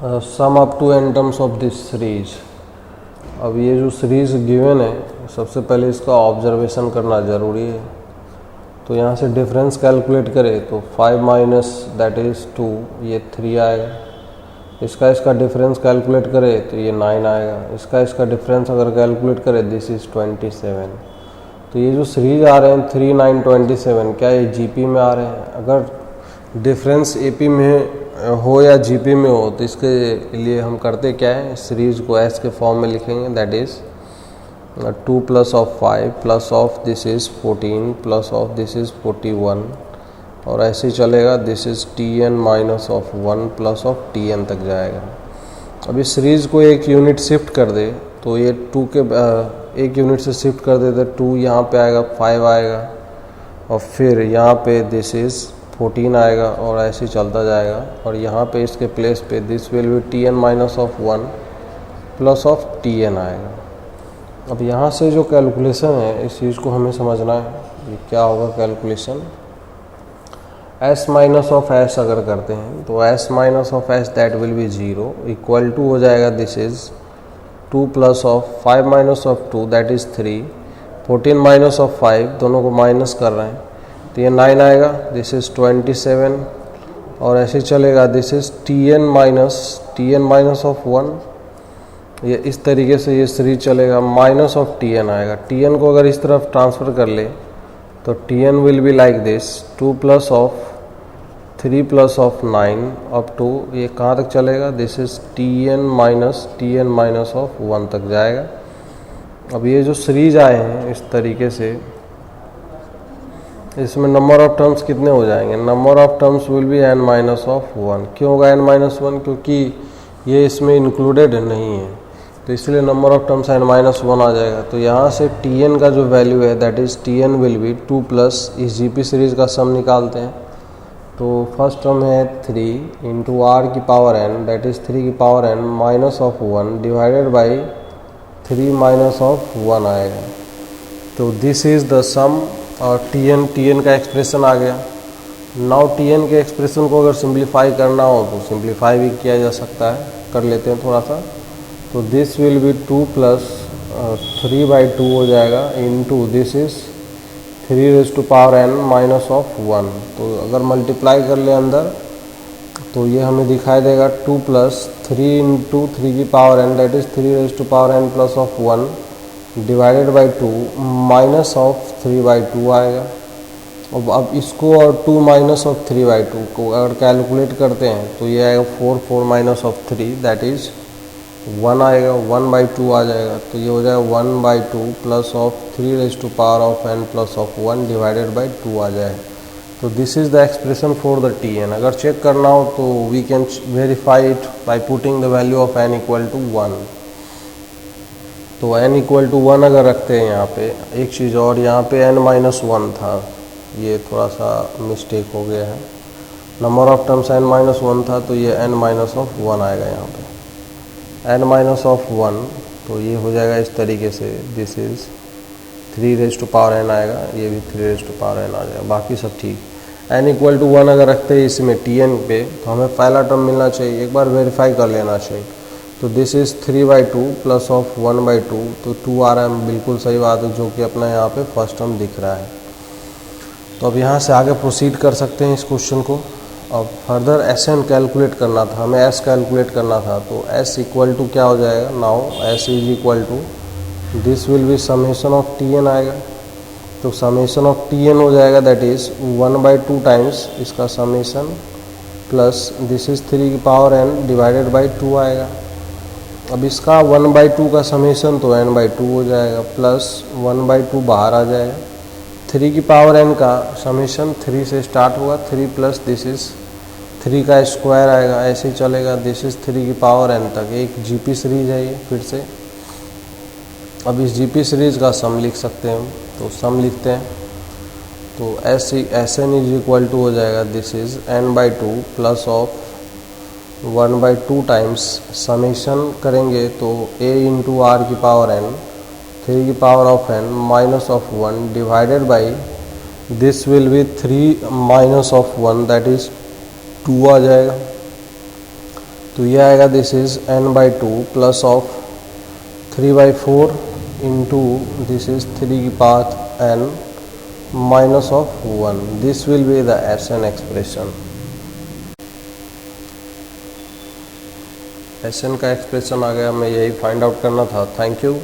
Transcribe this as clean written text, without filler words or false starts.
Some up to n terms of this series. अब ये जो सीरीज गिवन है, सबसे पहले इसका ऑब्जर्वेशन करना ज़रूरी है। तो यहाँ से डिफरेंस कैलकुलेट करें तो 5 माइनस दैट इज़ 2, ये 3 आएगा। इसका डिफरेंस कैलकुलेट करें तो ये 9 आएगा। इसका डिफरेंस अगर कैलकुलेट करें दिस इज़ 27। तो ये जो सीरीज आ रहे हैं 3, 9, 27, क्या ये जीपी में आ रहे हैं? अगर डिफरेंस एपी में हो या जीपी में हो तो इसके लिए हम करते क्या है, सीरीज को एस के फॉर्म में लिखेंगे, that is 2 plus of 5 plus of this is 14 plus of this is 41, और ऐसे ही चलेगा, this is tn minus of 1 plus of tn तक जाएगा। अब इस सीरीज़ को एक यूनिट शिफ्ट कर दे तो ये 2 के एक यूनिट से शिफ्ट कर दे तो 2 यहाँ पे आएगा, 5 आएगा, और फिर यहाँ पे दिस इज़ 14 आएगा, और ऐसे ही चलता जाएगा। और यहाँ पे इसके प्लेस पे this will B tn minus of 1 plus of tn आएगा। अब यहाँ से जो कैलकुलेशन है इस चीज़ को हमें समझना है, ये क्या होगा calculation. s minus of s अगर करते हैं तो s minus of s that will be 0 equal to हो जाएगा, this is 2 plus of 5 minus of 2 that is 3, 14 minus of 5, दोनों को माइनस कर रहे हैं तो ये 9 आएगा, दिस इज़ 27, और ऐसे चलेगा, this is tn minus of 1। ये इस तरीके से ये सीरीज चलेगा, माइनस ऑफ tn आएगा। tn को अगर इस तरफ ट्रांसफ़र कर ले तो tn will be like this, 2 plus of 3 plus of 9 up to ये कहाँ तक चलेगा, this is tn minus of 1 तक जाएगा। अब ये जो सीरीज आए हैं इस तरीके से, इसमें नंबर ऑफ टर्म्स कितने हो जाएंगे, number of terms will be n minus of 1। क्यों होगा n माइनस 1? क्योंकि ये इसमें इंक्लूडेड नहीं है, तो इसलिए number of terms n minus 1 आ जाएगा। तो यहाँ से tn का जो वैल्यू है that is tn will B 2 plus, इस जीपी सीरीज़ का सम निकालते हैं तो फर्स्ट टर्म है 3 इंटू r की पावर n दैट इज़ 3 की power n minus of 1 divided by 3 minus of 1 आएगा। तो दिस इज़ द सम, और tn का एक्सप्रेशन आ गया। नाउ tn के एक्सप्रेशन को अगर सिंप्लीफाई करना हो तो सिंप्लीफाई भी किया जा सकता है, कर लेते हैं थोड़ा सा। तो दिस विल बी 2 प्लस 3/2 हो जाएगा into this is 3 raise to power n minus of 1। तो अगर मल्टीप्लाई कर ले अंदर तो ये हमें दिखाई देगा 2 प्लस 3 इंटू 3 की power n that is 3 raise to power n plus of 1 divided by 2 minus of 3/2 आएगा। अब इसको और 2 माइनस ऑफ 3/2 को अगर कैलकुलेट करते हैं तो ये आएगा 4 माइनस ऑफ 3 दैट इज़ 1 आएगा, 1/2 आ जाएगा। तो ये हो जाएगा 1/2 plus of 3 raise to power of n plus of 1 divided by 2 आ जाएगा। तो this is the expression for the tn। अगर चेक करना हो तो we can verify it by putting the value of n equal to 1। तो n equal to 1 अगर रखते हैं यहाँ पे, एक चीज़ और, यहाँ पे n माइनस 1 था, ये थोड़ा सा मिस्टेक हो गया है, number of terms n minus 1 था तो ये n माइनस ऑफ 1 आएगा यहाँ पे, n माइनस ऑफ 1। तो ये हो जाएगा इस तरीके से, this is 3 raise to power n आएगा, ये भी 3 रेज़ टू पावर n आ जाएगा, बाकी सब ठीक। n इक्वल टू 1 अगर रखते हैं इसमें tn पे तो हमें पहला टर्म मिलना चाहिए, एक बार वेरीफाई कर लेना चाहिए। तो दिस इज़ 3/2 प्लस ऑफ 1/2, तो 2 आ रहा है, बिल्कुल सही बात है, जो कि अपना यहाँ पे फर्स्ट टर्म दिख रहा है। तो अब यहाँ से आगे प्रोसीड कर सकते हैं इस क्वेश्चन को। अब फर्दर Sn कैलकुलेट करना था, हमें S कैलकुलेट करना था, तो S इक्वल टू क्या हो जाएगा, now S is equal to this will be summation of tn आएगा। तो समेशन ऑफ tn हो जाएगा दैट इज़ 1/2 टाइम्स इसका समेशन प्लस दिस इज़ 3 की पावर n डिवाइडेड बाई 2 आएगा। अब इसका 1/2 का समेशन तो n/2 हो जाएगा, प्लस 1/2 बाहर आ जाएगा। 3 की पावर n का समेशन 3 से स्टार्ट होगा, 3 प्लस दिस इज़ 3 का स्क्वायर आएगा, ऐसे ही चलेगा, दिस इज़ 3 की पावर n तक। एक जीपी सीरीज है ये फिर से। अब इस जीपी सीरीज़ का सम लिख सकते हैं, तो सम लिखते हैं तो Sn इज इक्वल टू हो जाएगा, this is n/2 plus of 1/2 times summation करेंगे तो a इंटू r की पावर n 3 की power of n minus of 1 divided by this will B 3 minus of 1 that is 2 आ जाएगा। तो ये आएगा this is n/2 plus of 3/4 into this is 3 की path n minus of 1. This will be the Sn expression. Sn का expression आ गया. मैं यही फाइंड आउट करना था. Thank you.